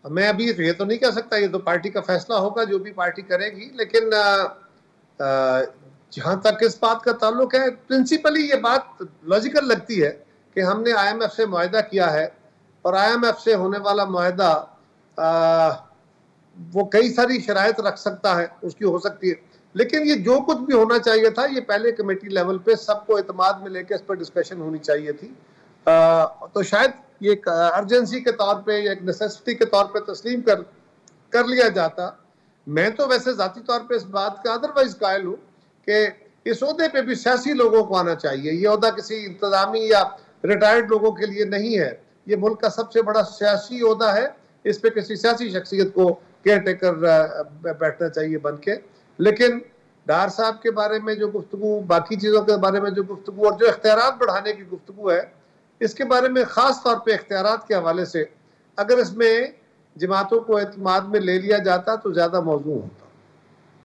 मैं अभी ये तो नहीं कह सकता, ये तो पार्टी का फैसला होगा जो भी पार्टी करेगी, लेकिन जहां तक इस बात का ताल्लुक है, प्रिंसिपली ये बात लॉजिकल लगती है कि हमने आईएमएफ से मुआहदा किया है और आईएमएफ से होने वाला मुआहदा वो कई सारी शराइत रख सकता है, उसकी हो सकती है, लेकिन ये जो कुछ भी होना चाहिए था ये पहले कमेटी लेवल पे सबको एतमाद में लेकर इस पर डिस्कशन होनी चाहिए थी। तो शायद ये एक अर्जेंसी के तौर पे, एक नेसेसिटी के तौर पे तस्लीम कर लिया जाता। मैं तो वैसे जाती तौर पे इस बात का अदरवाइज कायल हूँ कि इस ओहदे पे भी सियासी लोगों को आना चाहिए। ये ओहदा किसी इंतजामी या रिटायर्ड लोगों के लिए नहीं है, ये मुल्क का सबसे बड़ा सियासी ओहदा है, इस पे किसी सियासी शख्सियत को केयर टेकर बैठना चाहिए बन के। लेकिन डार साहब के बारे में जो गुफ्तगू, बाकी चीज़ों के बारे में जो गुफ्तगू और जो इख्तियारात बढ़ाने की गुफ्तगू है, इसके बारे में ख़ास तौर पे इख्तियारात के हवाले से अगर इसमें जमातों को एतमाद में ले लिया जाता तो ज़्यादा मौजू होता।